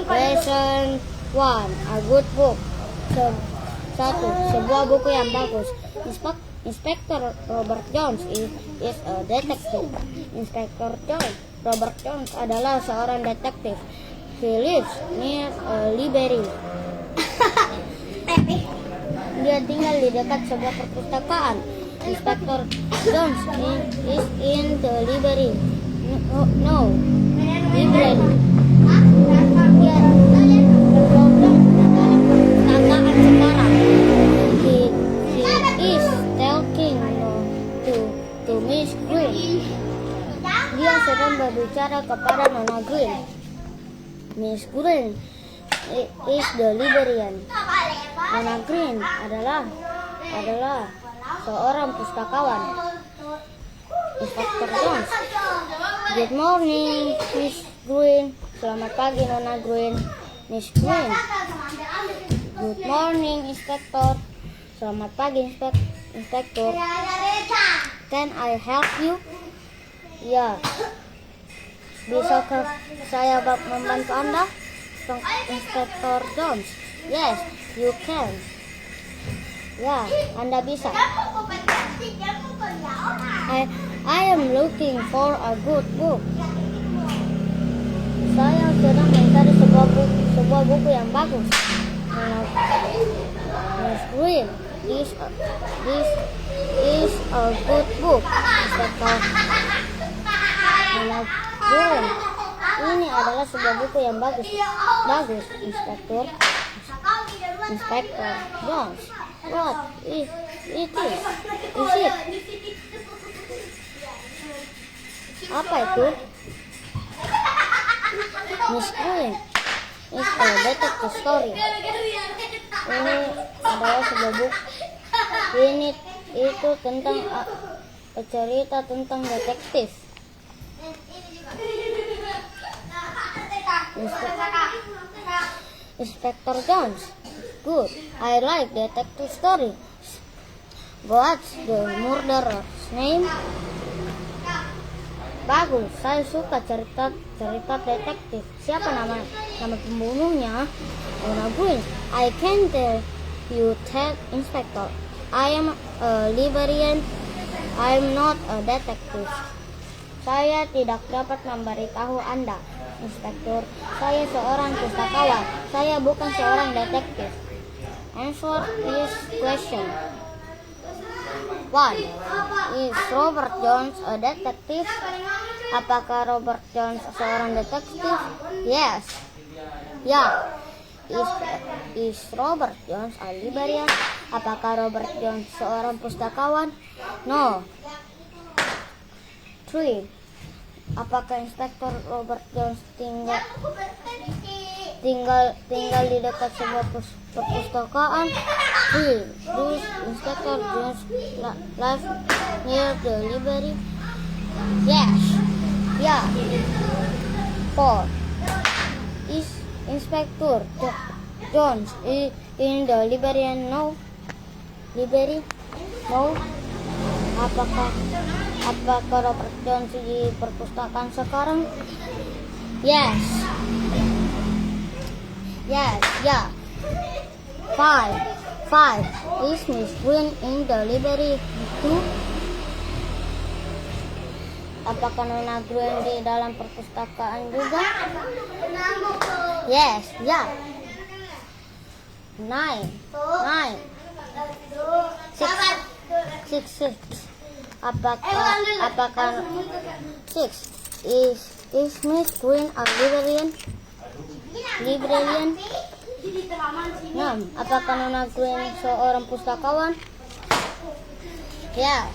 Lesson 1. A good book. 1. Sebuah buku yang bagus. Inspector Robert Jones is a detective. Inspector Robert Jones adalah seorang detektif. He lives near a library. Dia tinggal di dekat sebuah perpustakaan. Inspector Jones is in the library. No, library. Dia berprogram dalam perpustakaan sekarang. He is talking to Miss Green. Dia sedang berbicara kepada Nona Green. Miss Green is the librarian. Nona Green adalah seorang pustakawan. Inspector Jones. Good morning, Miss Green. Selamat pagi, Nona Green. Miss Green. Good morning, Inspector. Selamat pagi, Inspektur. Can I help you? Ya. Bisakah saya membantu Anda? Inspector Jones. Yes, you can. Ya, Anda bisa. I am looking for a good book. Saya sedang mencari sebuah buku yang bagus. Miss Green, this is a good book. Inspector. Green, ini adalah sebuah buku yang bagus. Bagus, Inspektur. Inspector Jones. What is it? Is it? Apa itu? Miss Green is a detective story. Ini adalah sebuah buku. Ini itu tentang cerita tentang detektif. Inspector Jones. Good. I like detective story. What's the murderer's name? Bagus. Saya suka cerita detektif. Siapa nama pembunuhnya? Nona Green. I can tell you that, Inspector. I am a librarian. I am not a detective. Saya tidak dapat memberitahu Anda, Inspektur. Saya seorang pustakawan. Saya bukan seorang detektif. Answer this question. 1. Is Robert Jones a detective? Apakah Robert Jones seorang detektif? Yes. Ya. Is Robert Jones a librarian? Apakah Robert Jones seorang pustakawan? No. 3. Apakah Inspektor Robert Jones tinggal di dekat sebuah perpustakaan? 3. Does Inspector Jones live near the library? Yes. Yeah. 4. Is Inspector Jones in the library? No. Library? No. Apakah Robert Jones di perpustakaan sekarang? Yes. Yes. Yeah. 5. Is Miss Green in the library too? Apakah Nona Green di dalam perpustakaan juga? Yes. Yeah. 9. 6. Apakah 6 is Miss Green a librarian? 6. Apakah Nona Green seorang pustakawan? Yes.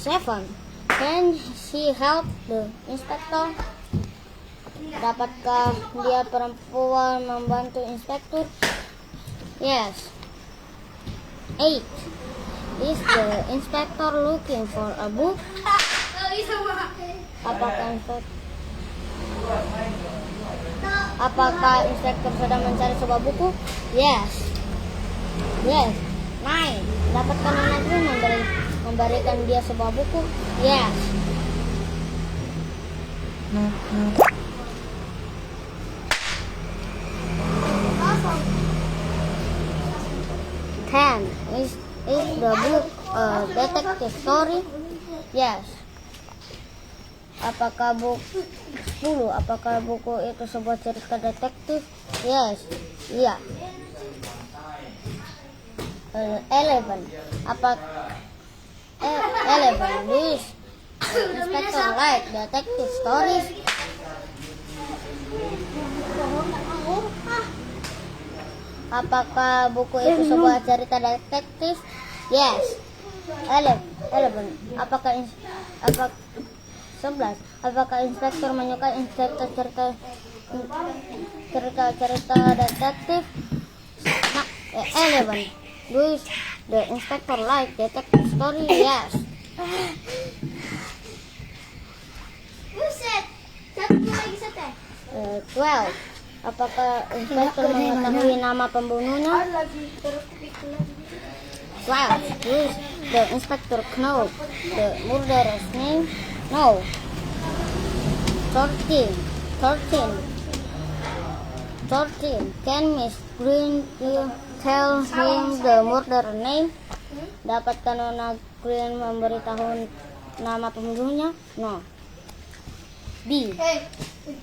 7. Can she help the inspector? Dapatkah dia perempuan membantu inspektur? Yes. 8. Is the inspector looking for a book? Apakah inspektur sedang mencari sebuah buku? Yes. 9. Dapatkah Nona Green memberikan dia sebuah buku? Yes. Ten. Is the book a detective story? Yes. Apakah buku 10? Apakah buku itu sebuah cerita detektif? Yes. Iya. 11. Apakah 11. This Inspector like detective stories? Apakah buku itu sebuah cerita detektif? Yes. 11. Apakah 11. Apakah inspektur menyukai cerita-cerita detektif? Nah, 11. Do the inspector like detective story? Yes. 12. Apakah inspektur mengetahui nama pembunuhnya? 12. Does the inspector know the murderer's name? No. 13. 13. Can Miss Green tell him the murderer name? Dapatkah Nona Green memberitahu nama pembunuhnya? No. B. 14.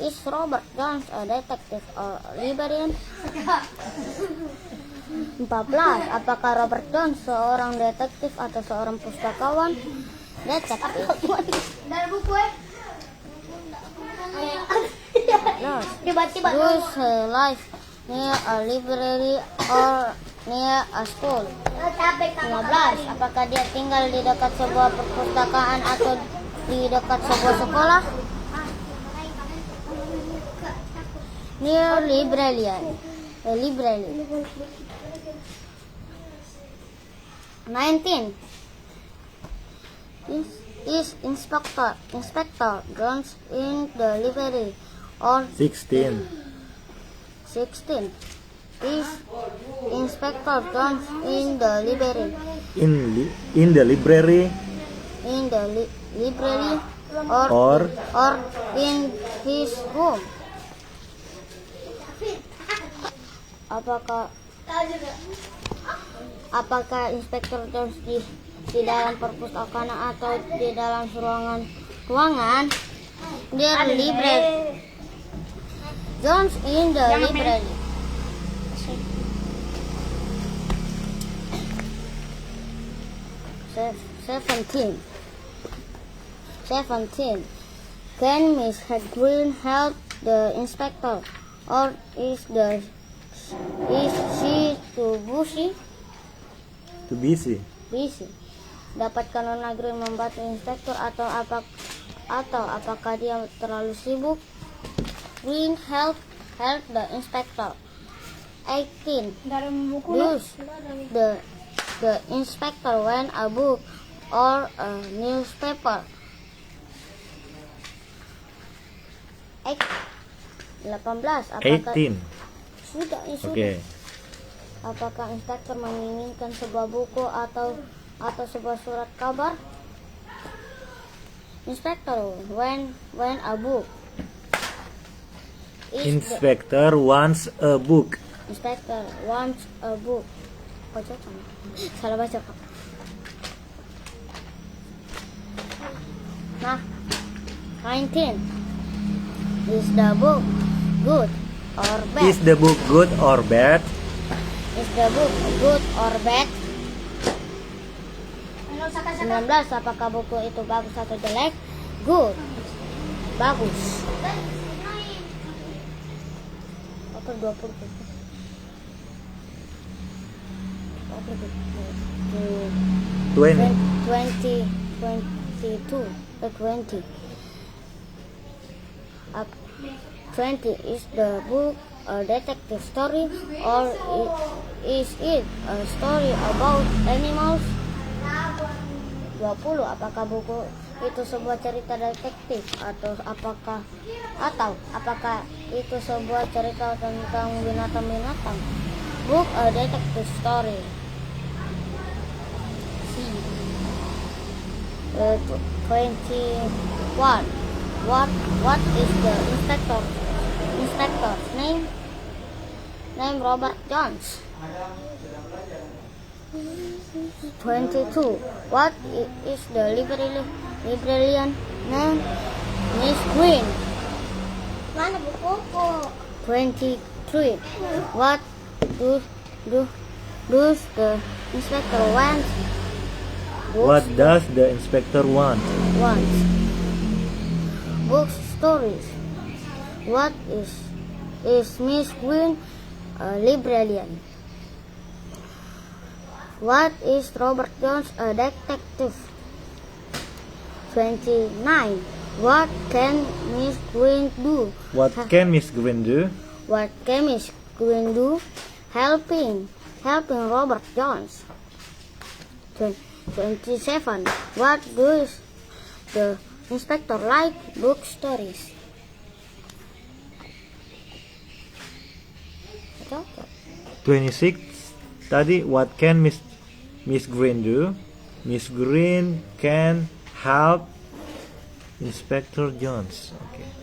Is Robert Jones a detective or librarian? 14. Apakah Robert Jones seorang detektif atau seorang pustakawan? Detektif. Does he live near a library or near a school? 15. Apakah dia tinggal di dekat sebuah perpustakaan atau di dekat sebuah sekolah? Near librarian. Library. 19. Is Inspector Jones in the library or 16. 16. Is Inspector Jones in the library? In the library In the library or in his room? Apakah Inspektur Jones di dalam perpustakaan atau di dalam ruangan? The library. Jones in the library. 17. Can Miss Green help the inspector, or is she too busy? to busy. Dapatkah Nona Green membantu inspektur atau apakah dia terlalu sibuk? Green help the inspector. 18. Does the inspector want a book or a newspaper? 18. Apakah 18. Sudah. Okay. Apakah inspektur menginginkan sebuah buku atau sebuah surat kabar? Inspektor when a book. Inspector wants a book. Inspector wants a book. Baca sama. Salah baca Pak. Nah, 19. Is the book good or bad? Is the book good or bad? Is the book good or bad? 19. Apakah buku itu bagus atau jelek? Good. Bagus. Apa 20? 20. 20 is the book a detective story or is it a story about animals? 20. Apakah buku itu sebuah cerita detektif atau apakah itu sebuah cerita tentang binatang-binatang? Book a detective story. C. 21. What is the inspector's name? Name Robert Jones. 22. What is the librarian name? Miss Green. Mana bukuku? 23. What does the inspector want? What does the inspector want? Books, stories. What is Miss Green a librarian? What is Robert Jones a detective? 29. What can Miss Green do? What can Miss Green do? What can Miss Green do? Helping Robert Jones. 27. What does the inspector like? Book stories. 26. Tadi what can Miss Green do? Miss Green can help Inspector Jones. Okay.